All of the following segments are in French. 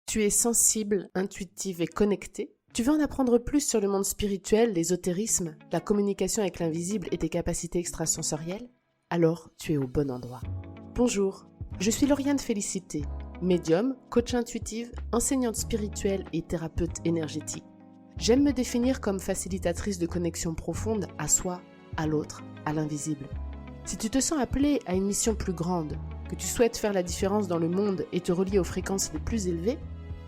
Tu es sensible, intuitive et connectée? Tu veux en apprendre plus sur le monde spirituel, l'ésotérisme, la communication avec l'invisible et tes capacités extrasensorielles? Alors, tu es au bon endroit. Bonjour, je suis Lauriane Félicité, médium, coach intuitive, enseignante spirituelle et thérapeute énergétique. J'aime me définir comme facilitatrice de connexion profonde à soi, à l'autre, à l'invisible. Si tu te sens appelé à une mission plus grande, que tu souhaites faire la différence dans le monde et te relier aux fréquences les plus élevées,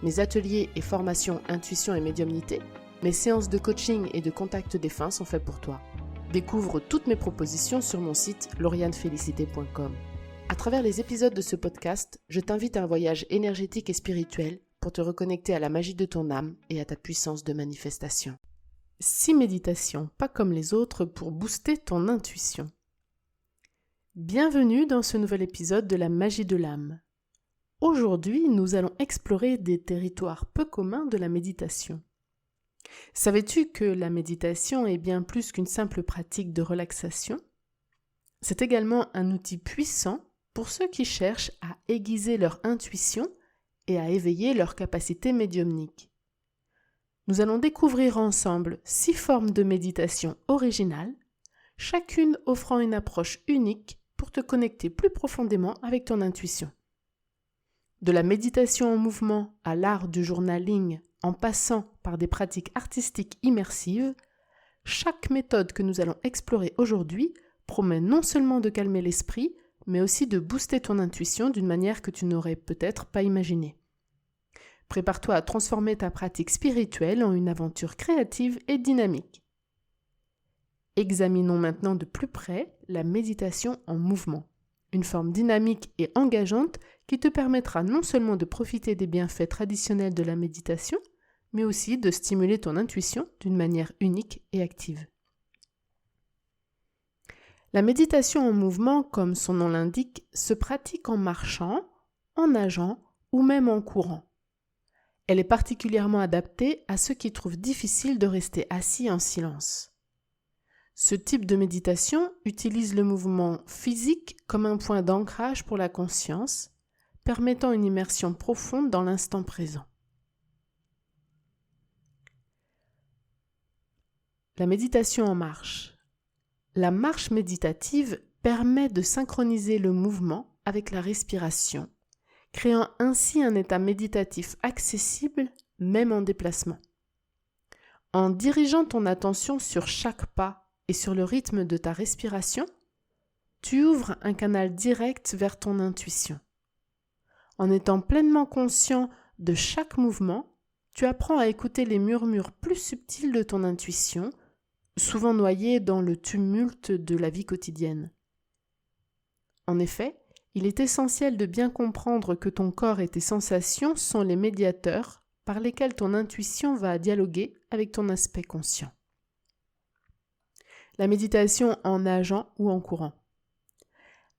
mes ateliers et formations intuition et médiumnité, mes séances de coaching et de contact défunt sont faits pour toi. Découvre toutes mes propositions sur mon site laurianefélicité.com. À travers les épisodes de ce podcast, je t'invite à un voyage énergétique et spirituel pour te reconnecter à la magie de ton âme et à ta puissance de manifestation. 6 méditations, pas comme les autres, pour booster ton intuition. Bienvenue dans ce nouvel épisode de la magie de l'âme. Aujourd'hui, nous allons explorer des territoires peu communs de la méditation. Savais-tu que la méditation est bien plus qu'une simple pratique de relaxation? C'est également un outil puissant pour ceux qui cherchent à aiguiser leur intuition et à éveiller leur capacité médiumnique. Nous allons découvrir ensemble 6 formes de méditation originales, chacune offrant une approche unique pour te connecter plus profondément avec ton intuition. De la méditation en mouvement à l'art du journaling en passant par des pratiques artistiques immersives, chaque méthode que nous allons explorer aujourd'hui promet non seulement de calmer l'esprit, mais aussi de booster ton intuition d'une manière que tu n'aurais peut-être pas imaginée. Prépare-toi à transformer ta pratique spirituelle en une aventure créative et dynamique. Examinons maintenant de plus près la méditation en mouvement, une forme dynamique et engageante qui te permettra non seulement de profiter des bienfaits traditionnels de la méditation, mais aussi de stimuler ton intuition d'une manière unique et active. La méditation en mouvement, comme son nom l'indique, se pratique en marchant, en nageant ou même en courant. Elle est particulièrement adaptée à ceux qui trouvent difficile de rester assis en silence. Ce type de méditation utilise le mouvement physique comme un point d'ancrage pour la conscience, permettant une immersion profonde dans l'instant présent. La méditation en marche. La marche méditative permet de synchroniser le mouvement avec la respiration, créant ainsi un état méditatif accessible même en déplacement. En dirigeant ton attention sur chaque pas et sur le rythme de ta respiration, tu ouvres un canal direct vers ton intuition. En étant pleinement conscient de chaque mouvement, tu apprends à écouter les murmures plus subtils de ton intuition, souvent noyés dans le tumulte de la vie quotidienne. En effet, il est essentiel de bien comprendre que ton corps et tes sensations sont les médiateurs par lesquels ton intuition va dialoguer avec ton aspect conscient. La méditation en nageant ou en courant.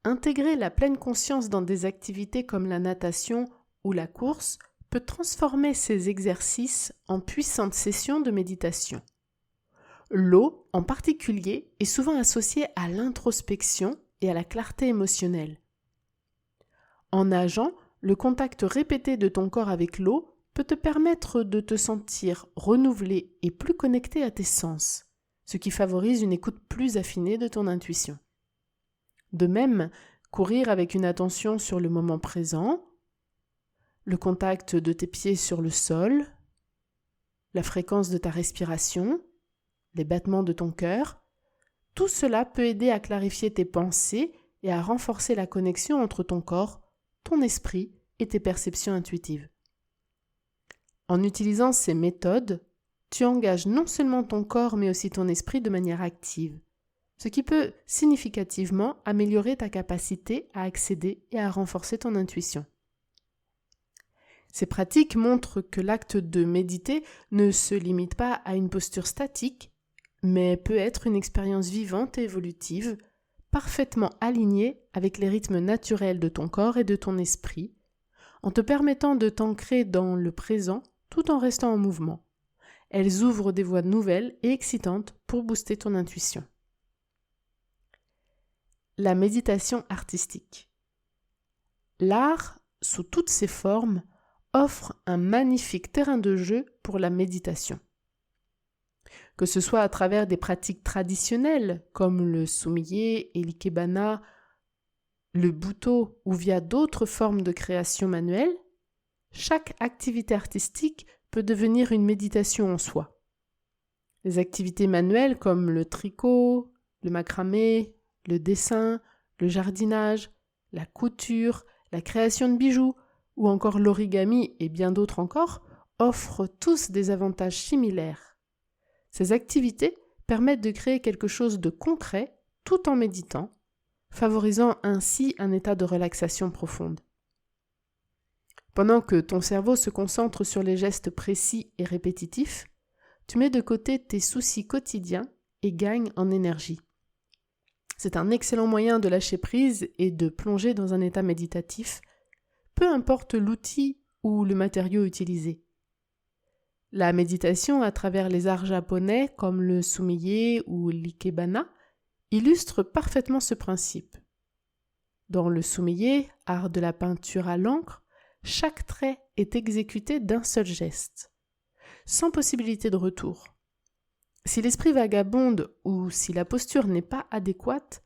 Intégrer la pleine conscience dans des activités comme la natation ou la course peut transformer ces exercices en puissantes sessions de méditation. L'eau, en particulier, est souvent associée à l'introspection et à la clarté émotionnelle. En nageant, le contact répété de ton corps avec l'eau peut te permettre de te sentir renouvelé et plus connecté à tes sens, ce qui favorise une écoute plus affinée de ton intuition. De même, courir avec une attention sur le moment présent, le contact de tes pieds sur le sol, la fréquence de ta respiration, les battements de ton cœur, tout cela peut aider à clarifier tes pensées et à renforcer la connexion entre ton corps, ton esprit et tes perceptions intuitives. En utilisant ces méthodes, tu engages non seulement ton corps mais aussi ton esprit de manière active, ce qui peut significativement améliorer ta capacité à accéder et à renforcer ton intuition. Ces pratiques montrent que l'acte de méditer ne se limite pas à une posture statique, mais peut être une expérience vivante et évolutive, parfaitement alignée avec les rythmes naturels de ton corps et de ton esprit, en te permettant de t'ancrer dans le présent tout en restant en mouvement. Elles ouvrent des voies nouvelles et excitantes pour booster ton intuition. La méditation artistique. L'art, sous toutes ses formes, offre un magnifique terrain de jeu pour la méditation. Que ce soit à travers des pratiques traditionnelles comme le sumiyé et l'ikebana, le Buto ou via d'autres formes de création manuelle, chaque activité artistique peut devenir une méditation en soi. Les activités manuelles comme le tricot, le macramé, le dessin, le jardinage, la couture, la création de bijoux ou encore l'origami et bien d'autres encore offrent tous des avantages similaires. Ces activités permettent de créer quelque chose de concret tout en méditant, favorisant ainsi un état de relaxation profonde. Pendant que ton cerveau se concentre sur les gestes précis et répétitifs, tu mets de côté tes soucis quotidiens et gagnes en énergie. C'est un excellent moyen de lâcher prise et de plonger dans un état méditatif, peu importe l'outil ou le matériau utilisé. La méditation à travers les arts japonais comme le sumiyé ou l'ikebana illustre parfaitement ce principe. Dans le sumiyé, art de la peinture à l'encre, chaque trait est exécuté d'un seul geste, sans possibilité de retour. Si l'esprit vagabonde ou si la posture n'est pas adéquate,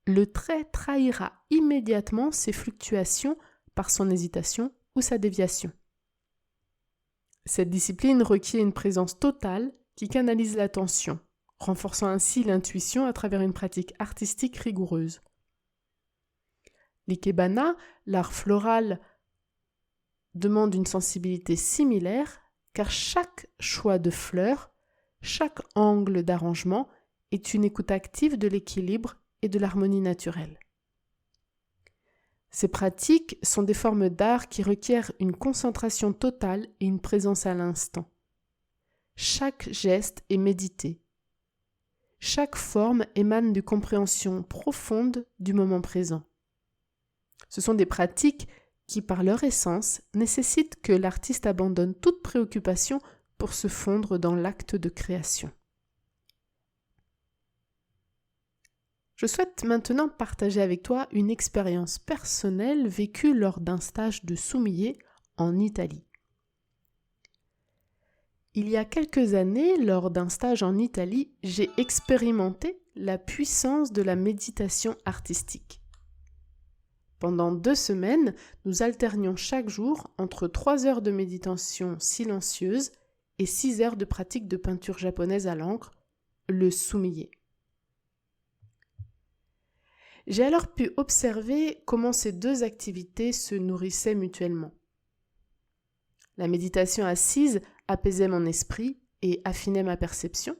le trait trahira immédiatement ses fluctuations par son hésitation ou sa déviation. Cette discipline requiert une présence totale qui canalise l'attention, renforçant ainsi l'intuition à travers une pratique artistique rigoureuse. L'ikebana, l'art floral, demande une sensibilité similaire car chaque choix de fleurs, chaque angle d'arrangement est une écoute active de l'équilibre et de l'harmonie naturelle. Ces pratiques sont des formes d'art qui requièrent une concentration totale et une présence à l'instant. Chaque geste est médité. Chaque forme émane d'une compréhension profonde du moment présent. Ce sont des pratiques qui, par leur essence, nécessitent que l'artiste abandonne toute préoccupation pour se fondre dans l'acte de création. Je souhaite maintenant partager avec toi une expérience personnelle vécue lors d'un stage de sumiyé en Italie. Il y a quelques années, lors d'un stage en Italie, j'ai expérimenté la puissance de la méditation artistique. Pendant 2 semaines, nous alternions chaque jour entre 3 heures de méditation silencieuse et 6 heures de pratique de peinture japonaise à l'encre, le sumiyé. J'ai alors pu observer comment ces 2 activités se nourrissaient mutuellement. La méditation assise apaisait mon esprit et affinait ma perception,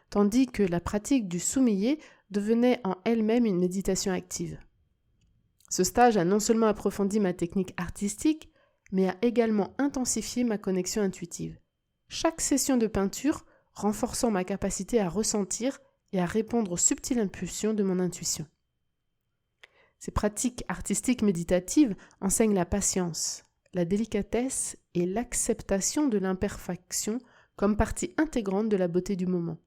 tandis que la pratique du sumiyé devenait en elle-même une méditation active. Ce stage a non seulement approfondi ma technique artistique, mais a également intensifié ma connexion intuitive. Chaque session de peinture renforçant ma capacité à ressentir et à répondre aux subtiles impulsions de mon intuition. Ces pratiques artistiques méditatives enseignent la patience, la délicatesse et l'acceptation de l'imperfection comme partie intégrante de la beauté du moment.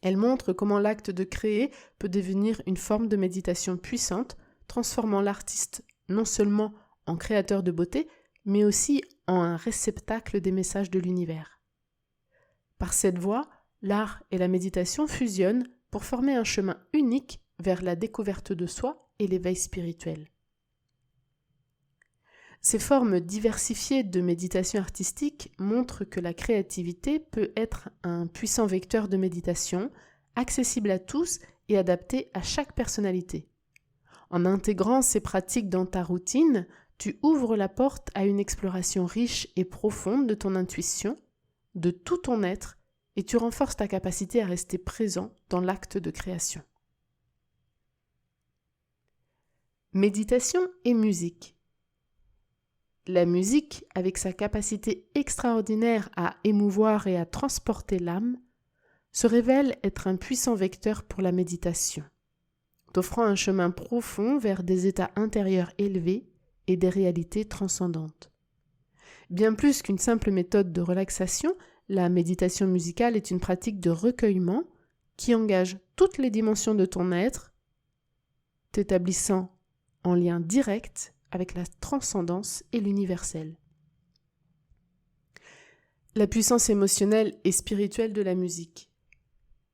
Elles montrent comment l'acte de créer peut devenir une forme de méditation puissante, transformant l'artiste non seulement en créateur de beauté, mais aussi en un réceptacle des messages de l'univers. Par cette voie, l'art et la méditation fusionnent pour former un chemin unique vers la découverte de soi et l'éveil spirituel. Ces formes diversifiées de méditation artistique montrent que la créativité peut être un puissant vecteur de méditation, accessible à tous et adapté à chaque personnalité. En intégrant ces pratiques dans ta routine, tu ouvres la porte à une exploration riche et profonde de ton intuition, de tout ton être, et tu renforces ta capacité à rester présent dans l'acte de création. Méditation et musique. La musique, avec sa capacité extraordinaire à émouvoir et à transporter l'âme, se révèle être un puissant vecteur pour la méditation, t'offrant un chemin profond vers des états intérieurs élevés et des réalités transcendantes. Bien plus qu'une simple méthode de relaxation, la méditation musicale est une pratique de recueillement qui engage toutes les dimensions de ton être, t'établissant en lien direct avec la transcendance et l'universel. La puissance émotionnelle et spirituelle de la musique.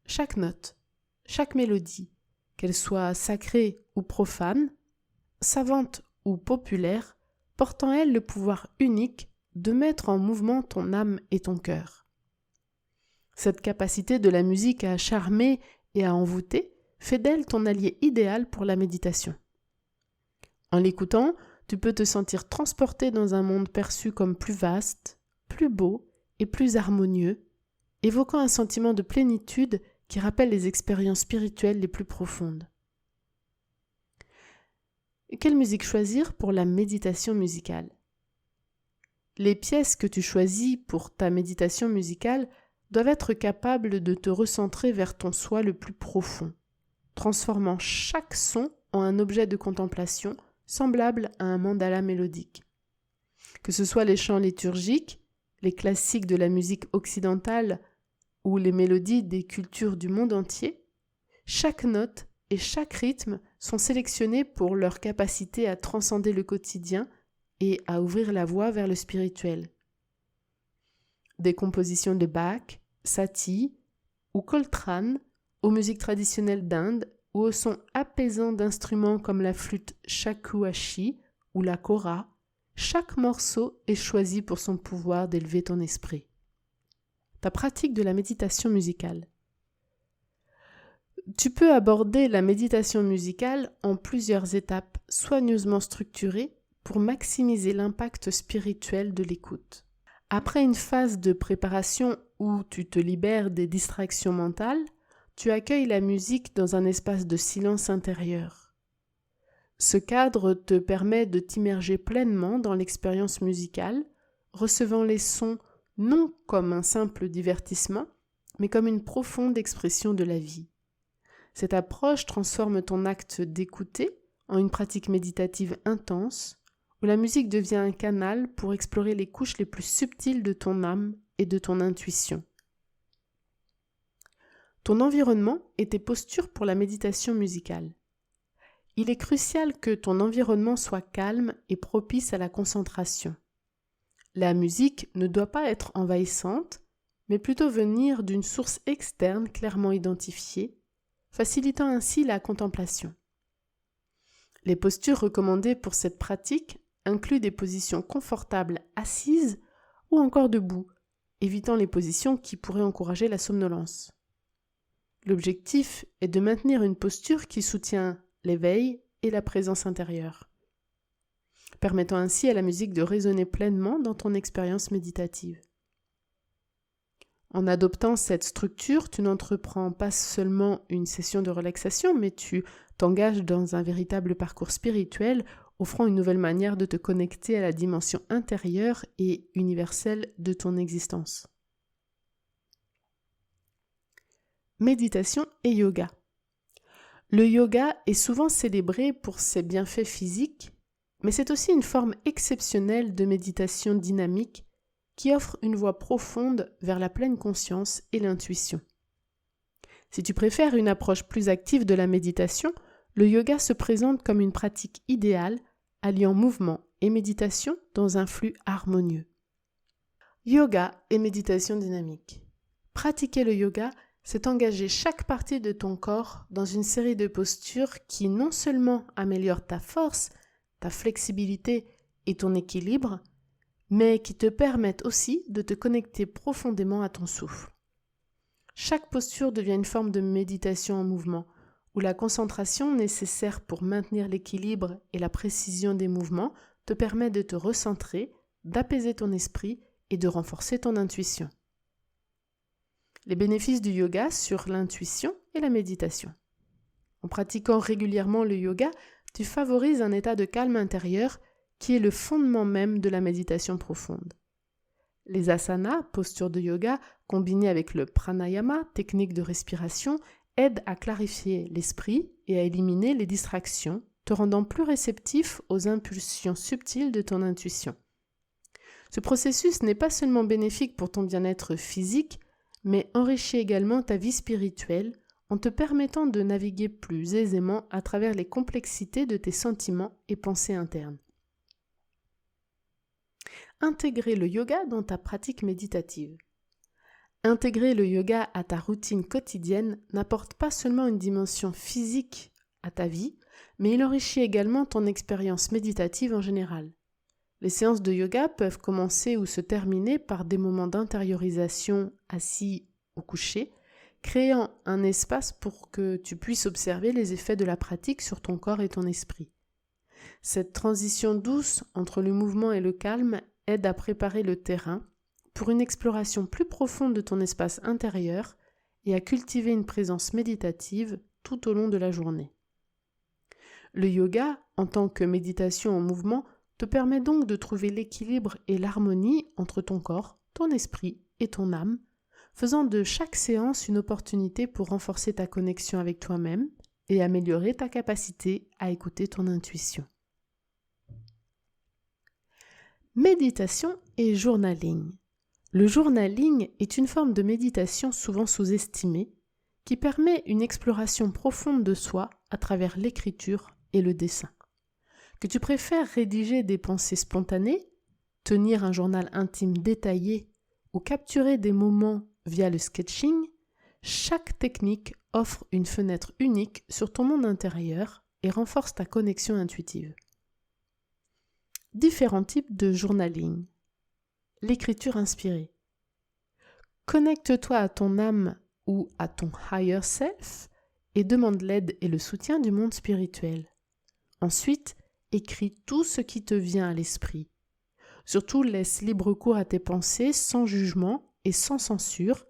Chaque note, chaque mélodie, qu'elle soit sacrée ou profane, savante ou populaire, porte en elle le pouvoir unique de mettre en mouvement ton âme et ton cœur. Cette capacité de la musique à charmer et à envoûter fait d'elle ton allié idéal pour la méditation. En l'écoutant, tu peux te sentir transporté dans un monde perçu comme plus vaste, plus beau et plus harmonieux, évoquant un sentiment de plénitude qui rappelle les expériences spirituelles les plus profondes. Quelle musique choisir pour la méditation musicale ? Les pièces que tu choisis pour ta méditation musicale doivent être capables de te recentrer vers ton soi le plus profond, transformant chaque son en un objet de contemplation semblable à un mandala mélodique. Que ce soit les chants liturgiques, les classiques de la musique occidentale ou les mélodies des cultures du monde entier, chaque note et chaque rythme sont sélectionnés pour leur capacité à transcender le quotidien et à ouvrir la voie vers le spirituel. Des compositions de Bach, Satie ou Coltrane aux musiques traditionnelles d'Inde ou au son apaisant d'instruments comme la flûte shakuhachi ou la kora, chaque morceau est choisi pour son pouvoir d'élever ton esprit. Ta pratique de la méditation musicale. Tu peux aborder la méditation musicale en plusieurs étapes soigneusement structurées pour maximiser l'impact spirituel de l'écoute. Après une phase de préparation où tu te libères des distractions mentales, tu accueilles la musique dans un espace de silence intérieur. Ce cadre te permet de t'immerger pleinement dans l'expérience musicale, recevant les sons non comme un simple divertissement, mais comme une profonde expression de la vie. Cette approche transforme ton acte d'écouter en une pratique méditative intense, où la musique devient un canal pour explorer les couches les plus subtiles de ton âme et de ton intuition. Ton environnement et tes postures pour la méditation musicale. Il est crucial que ton environnement soit calme et propice à la concentration. La musique ne doit pas être envahissante, mais plutôt venir d'une source externe clairement identifiée, facilitant ainsi la contemplation. Les postures recommandées pour cette pratique incluent des positions confortables assises ou encore debout, évitant les positions qui pourraient encourager la somnolence. L'objectif est de maintenir une posture qui soutient l'éveil et la présence intérieure, permettant ainsi à la musique de résonner pleinement dans ton expérience méditative. En adoptant cette structure, tu n'entreprends pas seulement une session de relaxation, mais tu t'engages dans un véritable parcours spirituel, offrant une nouvelle manière de te connecter à la dimension intérieure et universelle de ton existence. Méditation et yoga. Le yoga est souvent célébré pour ses bienfaits physiques, mais c'est aussi une forme exceptionnelle de méditation dynamique qui offre une voie profonde vers la pleine conscience et l'intuition. Si tu préfères une approche plus active de la méditation, le yoga se présente comme une pratique idéale, alliant mouvement et méditation dans un flux harmonieux. Yoga et méditation dynamique. Pratiquer le yoga, c'est engager chaque partie de ton corps dans une série de postures qui non seulement améliorent ta force, ta flexibilité et ton équilibre, mais qui te permettent aussi de te connecter profondément à ton souffle. Chaque posture devient une forme de méditation en mouvement, où la concentration nécessaire pour maintenir l'équilibre et la précision des mouvements te permet de te recentrer, d'apaiser ton esprit et de renforcer ton intuition. Les bénéfices du yoga sur l'intuition et la méditation. En pratiquant régulièrement le yoga, tu favorises un état de calme intérieur qui est le fondement même de la méditation profonde. Les asanas, postures de yoga, combinées avec le pranayama, technique de respiration, aident à clarifier l'esprit et à éliminer les distractions, te rendant plus réceptif aux impulsions subtiles de ton intuition. Ce processus n'est pas seulement bénéfique pour ton bien-être physique, mais enrichit également ta vie spirituelle en te permettant de naviguer plus aisément à travers les complexités de tes sentiments et pensées internes. intégrer le yoga dans ta pratique méditative. Intégrer le yoga à ta routine quotidienne n'apporte pas seulement une dimension physique à ta vie, mais il enrichit également ton expérience méditative en général. Les séances de yoga peuvent commencer ou se terminer par des moments d'intériorisation assis ou couché, créant un espace pour que tu puisses observer les effets de la pratique sur ton corps et ton esprit. Cette transition douce entre le mouvement et le calme aide à préparer le terrain pour une exploration plus profonde de ton espace intérieur et à cultiver une présence méditative tout au long de la journée. Le yoga, en tant que méditation en mouvement, te permet donc de trouver l'équilibre et l'harmonie entre ton corps, ton esprit et ton âme, faisant de chaque séance une opportunité pour renforcer ta connexion avec toi-même et améliorer ta capacité à écouter ton intuition. Méditation et journaling. Le journaling est une forme de méditation souvent sous-estimée qui permet une exploration profonde de soi à travers l'écriture et le dessin. Que tu préfères rédiger des pensées spontanées, tenir un journal intime détaillé ou capturer des moments via le sketching, chaque technique offre une fenêtre unique sur ton monde intérieur et renforce ta connexion intuitive. Différents types de journaling. L'écriture inspirée. Connecte-toi à ton âme ou à ton higher self et demande l'aide et le soutien du monde spirituel. Ensuite, écris tout ce qui te vient à l'esprit. Surtout, laisse libre cours à tes pensées sans jugement et sans censure,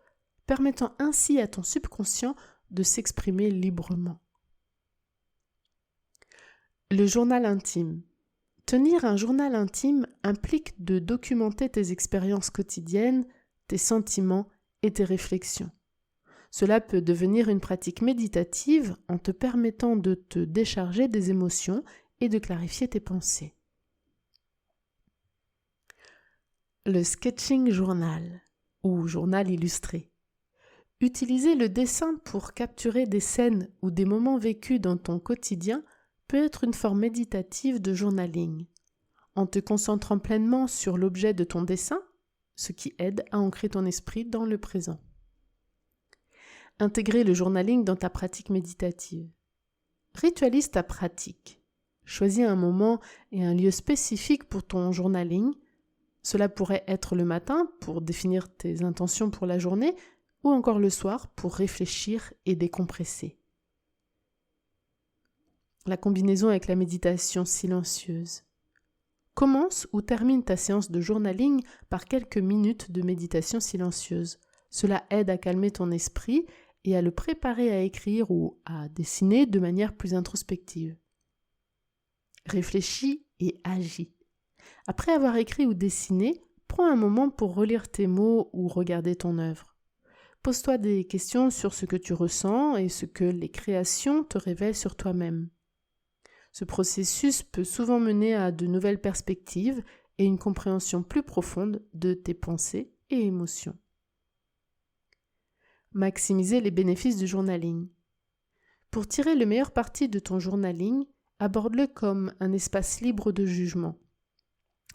permettant ainsi à ton subconscient de s'exprimer librement. Le journal intime. Tenir un journal intime implique de documenter tes expériences quotidiennes, tes sentiments et tes réflexions. Cela peut devenir une pratique méditative en te permettant de te décharger des émotions et de clarifier tes pensées. Le sketching journal ou journal illustré. Utiliser le dessin pour capturer des scènes ou des moments vécus dans ton quotidien peut être une forme méditative de journaling, en te concentrant pleinement sur l'objet de ton dessin, ce qui aide à ancrer ton esprit dans le présent. Intégrer le journaling dans ta pratique méditative. Ritualise ta pratique. Choisis un moment et un lieu spécifique pour ton journaling. Cela pourrait être le matin pour définir tes intentions pour la journée ou encore le soir pour réfléchir et décompresser. La combinaison avec la méditation silencieuse. Commence ou termine ta séance de journaling par quelques minutes de méditation silencieuse. Cela aide à calmer ton esprit et à le préparer à écrire ou à dessiner de manière plus introspective. Réfléchis et agis. Après avoir écrit ou dessiné, prends un moment pour relire tes mots ou regarder ton œuvre. Pose-toi des questions sur ce que tu ressens et ce que les créations te révèlent sur toi-même. Ce processus peut souvent mener à de nouvelles perspectives et une compréhension plus profonde de tes pensées et émotions. Maximiser les bénéfices du journaling. Pour tirer le meilleur parti de ton journaling, aborde-le comme un espace libre de jugement.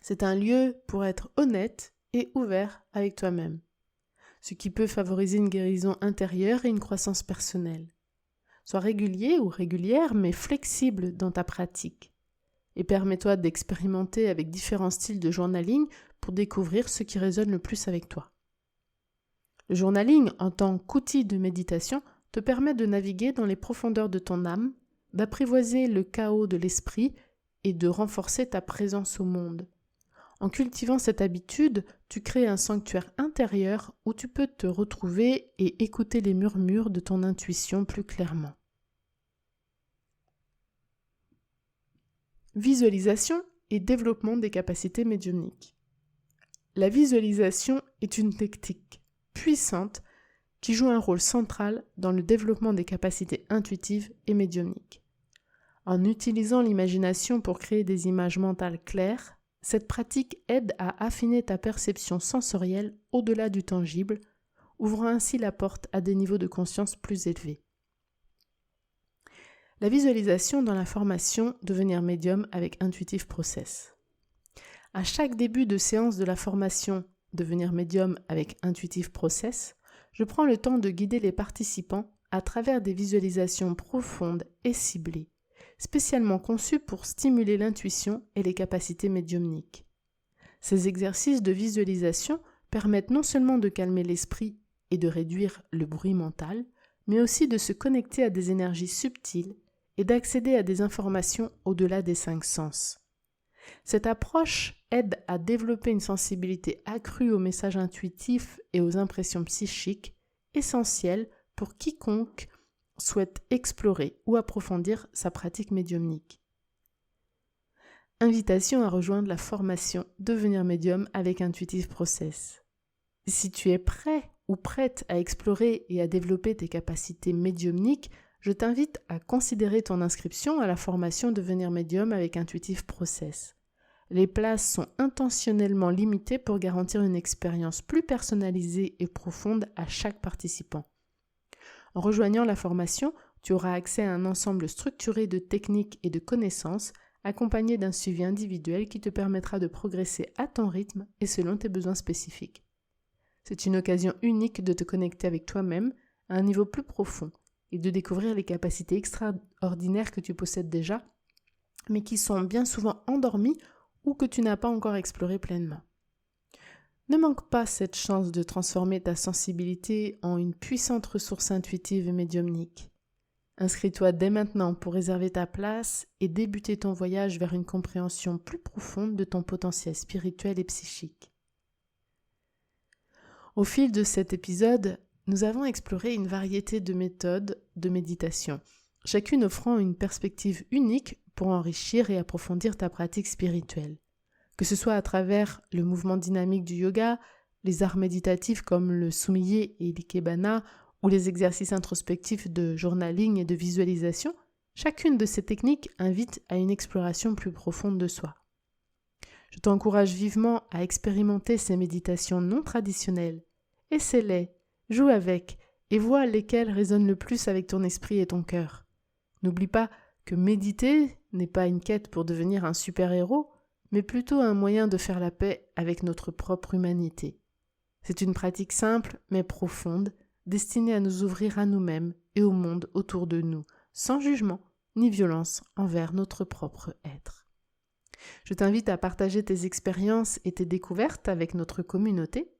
C'est un lieu pour être honnête et ouvert avec toi-même, ce qui peut favoriser une guérison intérieure et une croissance personnelle. Sois régulier ou régulière, mais flexible dans ta pratique. Et permets-toi d'expérimenter avec différents styles de journaling pour découvrir ce qui résonne le plus avec toi. Le journaling, en tant qu'outil de méditation, te permet de naviguer dans les profondeurs de ton âme, d'apprivoiser le chaos de l'esprit et de renforcer ta présence au monde. En cultivant cette habitude, tu crées un sanctuaire intérieur où tu peux te retrouver et écouter les murmures de ton intuition plus clairement. Visualisation et développement des capacités médiumniques. La visualisation est une technique puissante qui joue un rôle central dans le développement des capacités intuitives et médiumniques. En utilisant l'imagination pour créer des images mentales claires, cette pratique aide à affiner ta perception sensorielle au-delà du tangible, ouvrant ainsi la porte à des niveaux de conscience plus élevés. La visualisation dans la formation Devenir médium avec Intuitive Process. À chaque début de séance de la formation Devenir médium avec Intuitive Process, je prends le temps de guider les participants à travers des visualisations profondes et ciblées, spécialement conçues pour stimuler l'intuition et les capacités médiumniques. Ces exercices de visualisation permettent non seulement de calmer l'esprit et de réduire le bruit mental, mais aussi de se connecter à des énergies subtiles et d'accéder à des informations au-delà des 5 sens. Cette approche aide à développer une sensibilité accrue aux messages intuitifs et aux impressions psychiques, essentielles pour quiconque souhaite explorer ou approfondir sa pratique médiumnique. Invitation à rejoindre la formation Devenir médium avec Intuitive Process. Si tu es prêt ou prête à explorer et à développer tes capacités médiumniques, je t'invite à considérer ton inscription à la formation Devenir médium avec Intuitive Process. Les places sont intentionnellement limitées pour garantir une expérience plus personnalisée et profonde à chaque participant. En rejoignant la formation, tu auras accès à un ensemble structuré de techniques et de connaissances, accompagné d'un suivi individuel qui te permettra de progresser à ton rythme et selon tes besoins spécifiques. C'est une occasion unique de te connecter avec toi-même à un niveau plus profond et de découvrir les capacités extraordinaires que tu possèdes déjà, mais qui sont bien souvent endormies ou que tu n'as pas encore explorées pleinement. Ne manque pas cette chance de transformer ta sensibilité en une puissante ressource intuitive et médiumnique. Inscris-toi dès maintenant pour réserver ta place et débuter ton voyage vers une compréhension plus profonde de ton potentiel spirituel et psychique. Au fil de cet épisode, nous avons exploré une variété de méthodes de méditation, chacune offrant une perspective unique pour enrichir et approfondir ta pratique spirituelle. Que ce soit à travers le mouvement dynamique du yoga, les arts méditatifs comme le sumiyé et l'ikebana, ou les exercices introspectifs de journaling et de visualisation, chacune de ces techniques invite à une exploration plus profonde de soi. Je t'encourage vivement à expérimenter ces méditations non traditionnelles. Essaie-les, joue avec et vois lesquelles résonnent le plus avec ton esprit et ton cœur. N'oublie pas que méditer n'est pas une quête pour devenir un super-héros, mais plutôt un moyen de faire la paix avec notre propre humanité. C'est une pratique simple mais profonde, destinée à nous ouvrir à nous-mêmes et au monde autour de nous, sans jugement ni violence envers notre propre être. Je t'invite à partager tes expériences et tes découvertes avec notre communauté.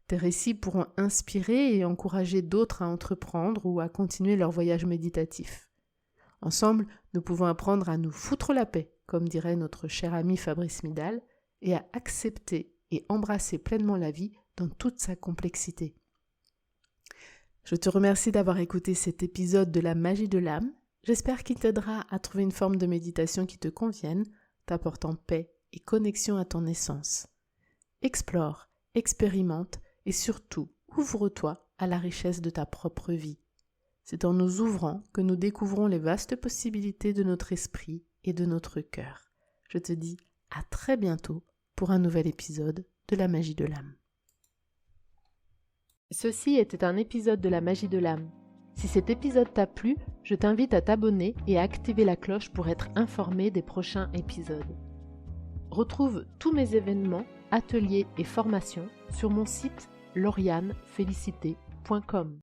Tes récits pourront inspirer et encourager d'autres à entreprendre ou à continuer leur voyage méditatif. Ensemble, nous pouvons apprendre à nous foutre la paix, comme dirait notre cher ami Fabrice Midal, et à accepter et embrasser pleinement la vie dans toute sa complexité. Je te remercie d'avoir écouté cet épisode de la magie de l'âme. J'espère qu'il t'aidera à trouver une forme de méditation qui te convienne, t'apportant paix et connexion à ton essence. Explore, expérimente et surtout ouvre-toi à la richesse de ta propre vie. C'est en nous ouvrant que nous découvrons les vastes possibilités de notre esprit et de notre cœur. Je te dis à très bientôt pour un nouvel épisode de la magie de l'âme. Ceci était un épisode de la magie de l'âme. Si cet épisode t'a plu, je t'invite à t'abonner et à activer la cloche pour être informé des prochains épisodes. Retrouve tous mes événements, ateliers et formations sur mon site laurianefélicité.com.